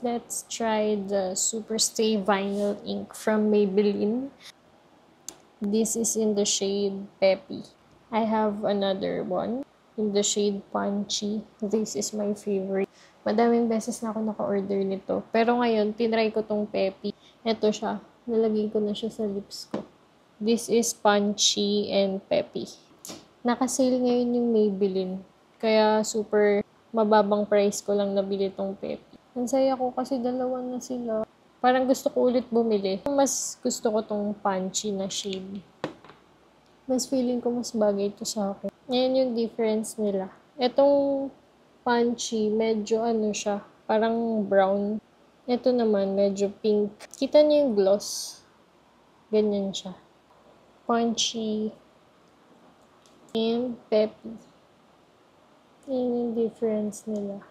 Let's try the Superstay Vinyl Ink from Maybelline. This is in the shade Peppy. I have another one in the shade Punchy. This is my favorite. Madaming beses na ako naka-order nito. Pero ngayon, tinry ko tong Peppy. Ito siya. Nalagay ko na siya sa lips ko. This is Punchy and Peppy. Naka-sale ngayon yung Maybelline. Kaya super mababang price ko lang nabili tong Peppy. Ang saya ko kasi dalawa na sila. Parang gusto ko ulit bumili. Mas gusto ko tong Punchy na shade. Mas feeling ko mas bagay ito sa akin. Ngayon yung difference nila. Itong Punchy, medyo ano siya, parang brown. Ito naman, medyo pink. Kita niyo yung gloss. Ganyan siya. Punchy and Peppy. Yun yung difference nila.